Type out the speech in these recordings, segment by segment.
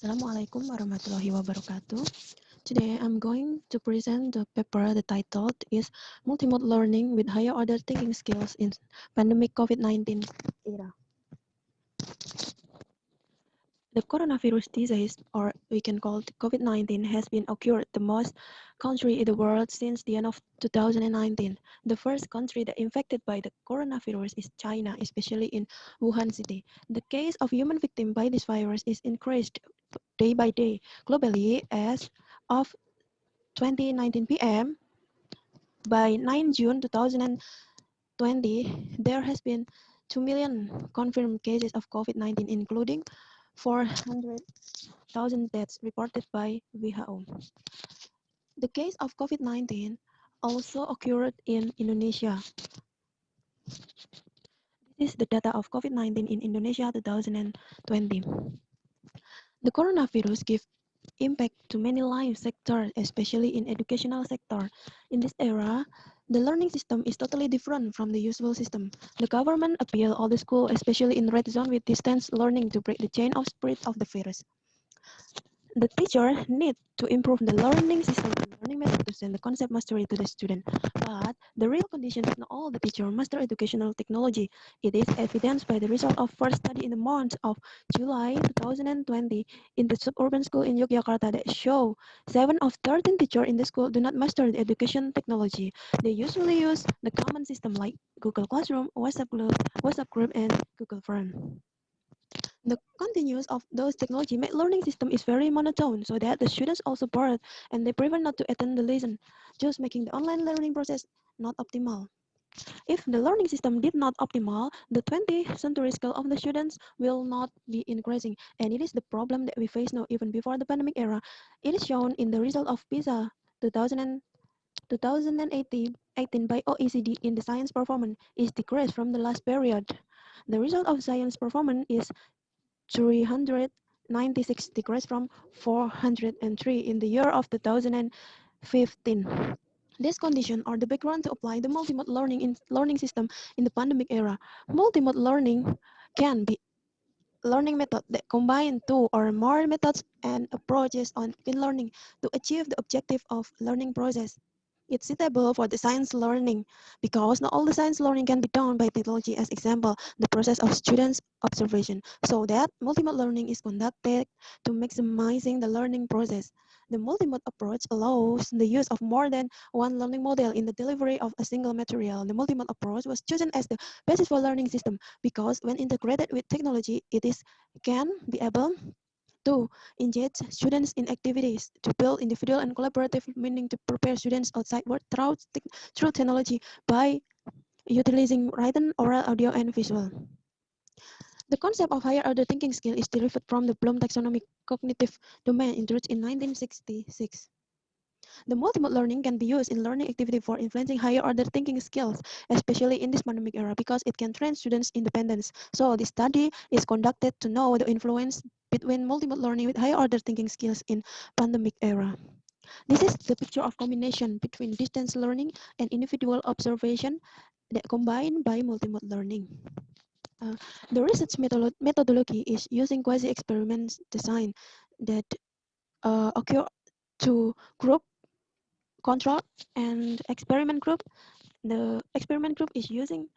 Assalamualaikum warahmatullahi wabarakatuh. Today I'm going to present the paper. The title is Multimode Learning with Higher Order Thinking Skills in Pandemic COVID-19 Era. The coronavirus disease, or we can call it COVID-19, has been occurred the most country in the world since the end of 2019. The first country that infected by the coronavirus is China, especially in Wuhan city. The case of human victim by this virus is increased day by day globally. As of 2019 p.m., by 9 June 2020, there has been 2 million confirmed cases of COVID-19, including 400,000 deaths reported by WHO. The case of COVID-19 also occurred in Indonesia. This is the data of COVID-19 in Indonesia 2020. The coronavirus gave impact to many life sectors, especially in educational sector. In this era, the learning system is totally different from the usual system. The government appealed all the schools, especially in red zone with distance learning, to break the chain of spread of the virus. The teacher needs to improve the learning system and learning method to send the concept mastery to the student. But the real condition is not all the teacher master educational technology. It is evidenced by the result of first study in the month of July 2020 in the suburban school in Yogyakarta that show 7 of 13 teachers in the school do not master the education technology. They usually use the common system like Google Classroom, WhatsApp group, and Google Form. The continuous of those technology make learning system is very monotone, so that the students also bored and they prefer not to attend the lesson, just making the online learning process not optimal. If the learning system did not optimal, the 20th century scale of the students will not be increasing, and it is the problem that we face now even before the pandemic era. It is shown in the result of PISA 2018 by OECD in the science performance is decreased from the last period. The result of science performance is 396 decreased from 403 in the year of 2015. This condition are the background to apply the multimode learning system in the pandemic era. Multimode learning can be learning method that combine two or more methods and approaches on in learning to achieve the objective of learning process. It's suitable for the science learning because not all the science learning can be done by technology. As example, the process of students' observation. So that multimode learning is conducted to maximizing the learning process. The multimode approach allows the use of more than one learning model in the delivery of a single material. The multimode approach was chosen as the basis for learning system because when integrated with technology, it is can be able to engage students in activities to build individual and collaborative meaning to prepare students outside work through technology by utilizing written, oral, audio, and visual. The concept of higher order thinking skill is derived from the Bloom taxonomy cognitive domain introduced in 1966. The multimode learning can be used in learning activity for influencing higher order thinking skills, especially in this pandemic era, because it can train students' independence. So the study is conducted to know the influence between multimode learning with higher order thinking skills in pandemic era. This is the picture of combination between distance learning and individual observation that combined by multimode learning. Uh, the research methodology is using quasi-experiments design that occur to group control and experiment group. The experiment group is using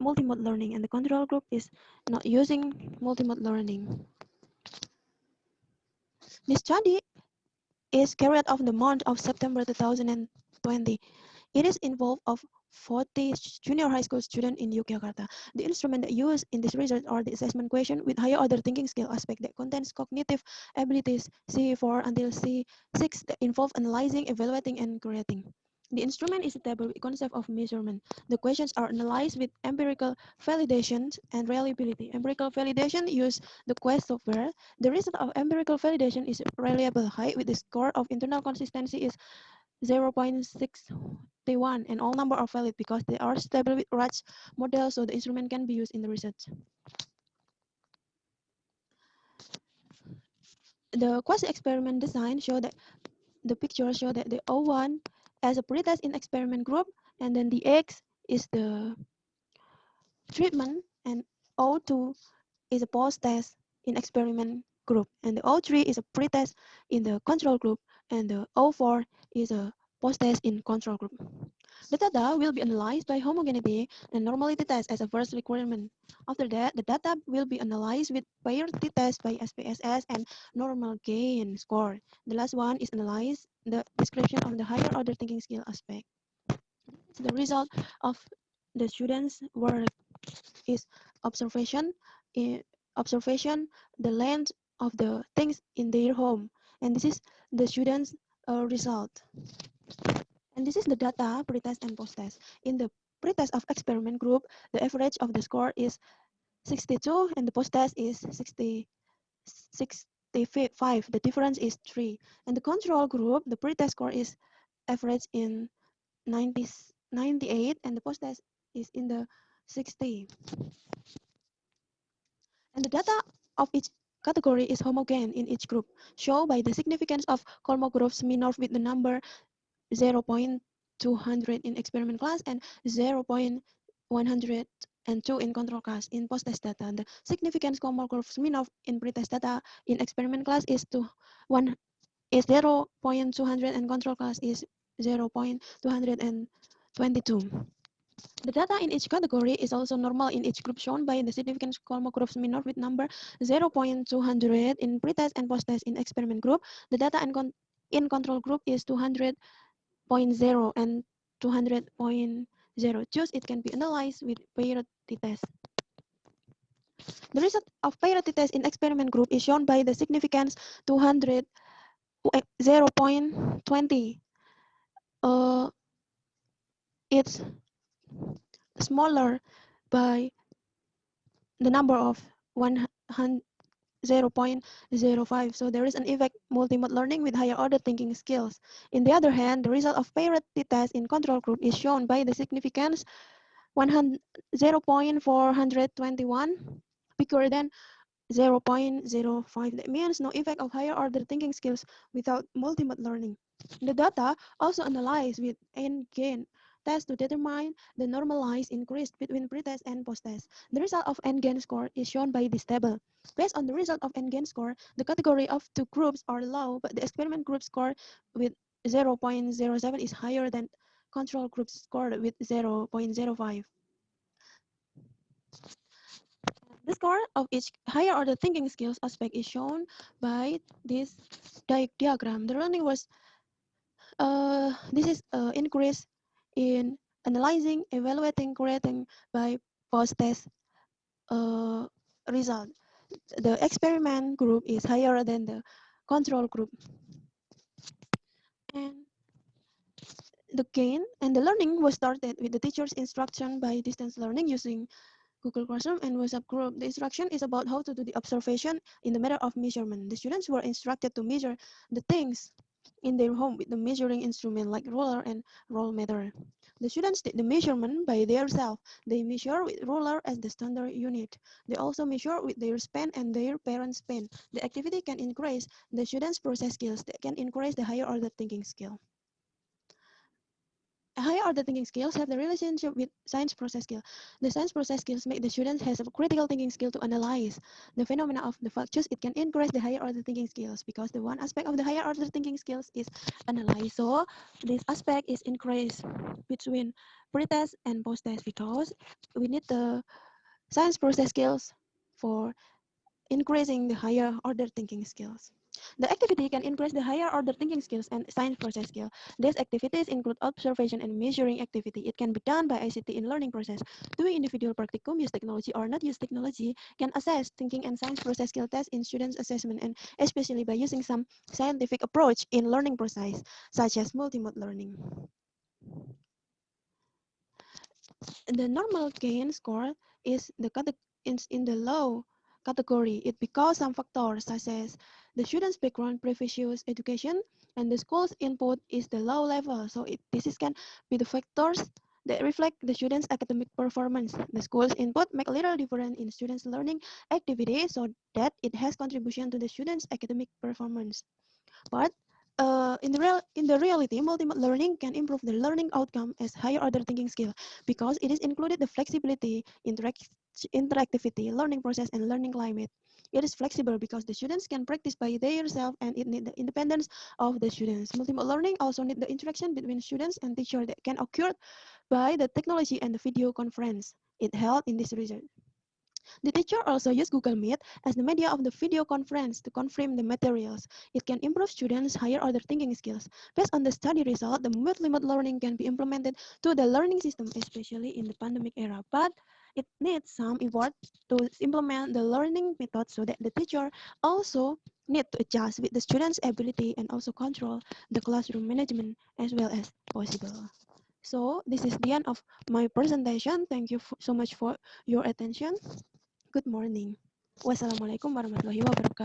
multimode learning and the control group is not using multimode learning. This study is carried out in the month of September 2020. It is involved of 40 junior high school students in Yogyakarta. The instrument that used in this research are the assessment question with higher order thinking skill aspect that contains cognitive abilities C4 until C6 that involve analyzing, evaluating, and creating. The instrument is a table with concept of measurement. The questions are analyzed with empirical validation and reliability. Empirical validation use the quest software. The result of empirical validation is reliable high with the score of internal consistency is 0.61 and all number are valid because they are stable with Raj model, so the instrument can be used in the research. The quasi-experiment design show that the picture show that the O1 as a pretest in experiment group, and then the X is the treatment, and O2 is a post test in experiment group, and the O3 is a pretest in the control group, and the O4 is a post-test in control group. The data will be analyzed by homogeneity and normality test as a first requirement. After that, the data will be analyzed with parity test by SPSS and normal gain score. The last one is analyze the description of the higher order thinking skill aspect. The result of the students' work is observation, observation, the length of the things in their home, and this is the students' result. And this is the data pretest and post-test. In the pretest of experiment group, the average of the score is 62 and the post-test is 65. The difference is 3. And the control group, the pretest score is average in 90, 98 and the post-test is in the 60. And the data of each category is homogeneous in each group, shown by the significance of Kolmogorov Smirnov with the number 0.200 in experiment class and 0.102 in control class. In post-test data, the significance Kolmogorov Smirnov in pre-test data in experiment class is 0.200 and control class is 0.222. The data in each category is also normal in each group, shown by the significance Kolmogorov Smirnov with number 0.200 in pre-test and post-test in experiment group. The data in control group is 200.0 and 200.0. Thus, it can be analyzed with parity test. The result of parity test in experiment group is shown by the significance 200 0.20. It's smaller by the number of 0.05. So there is an effect multimode learning with higher order thinking skills. In the other hand, the result of parity test in control group is shown by the significance 0.421 bigger than 0.05. That means no effect of higher order thinking skills without multimode learning. The data also analyzed with n-gain test to determine the normalized increase between pre-test and post-test. The result of n-gain score is shown by this table. Based on the result of n-gain score, the category of two groups are low, but the experiment group score with 0.07 is higher than control group score with 0.05. The score of each higher order thinking skills aspect is shown by this diagram. The learning was this is increase in analyzing, evaluating, creating by post-test result. The experiment group is higher than the control group. And the gain and the learning was started with the teacher's instruction by distance learning using Google Classroom and WhatsApp group. The instruction is about how to do the observation in the matter of measurement. The students were instructed to measure the things in their home with the measuring instrument like ruler and roll meter. The students did the measurement by themselves. They measure with ruler as the standard unit. They also measure with their span and their parents' span. The activity can increase the students' process skills. They can increase the higher order thinking skill. Higher order thinking skills have the relationship with science process skill. The science process skills make the students has a critical thinking skill to analyze the phenomena of the factors. It can increase the higher order thinking skills because the one aspect of the higher order thinking skills is analyze. So this aspect is increased between pre-test and post-test because we need the science process skills for increasing the higher order thinking skills. The activity can increase the higher order thinking skills and science process skill. These activities include observation and measuring activity. It can be done by ICT in learning process. Doing individual practicum, use technology or not use technology, can assess thinking and science process skill tests in students' assessment, and especially by using some scientific approach in learning process, such as multimode learning. The normal gain score is in the low category. It because some factors such as the student's background, previous education, and the school's input is the low level. So this can be the factors that reflect the student's academic performance. The school's input make a little difference in students' learning activity so that it has contribution to the student's academic performance. But in the reality, multimode learning can improve the learning outcome as higher order thinking skill because it is included the flexibility, interactivity, learning process, and learning climate. It is flexible because the students can practice by themselves and it needs the independence of the students. Multimodal learning also needs the interaction between students and teacher that can occur by the technology and the video conference. It held in this research. The teacher also used Google Meet as the media of the video conference to confirm the materials. It can improve students' higher order thinking skills. Based on the study result, the multimodal learning can be implemented to the learning system, especially in the pandemic era. But it needs some effort to implement the learning method so that the teacher also need to adjust with the students' ability and also control the classroom management as well as possible. So this is the end of my presentation. Thank you so much for your attention. Good morning. Wassalamualaikum warahmatullahi wabarakatuh.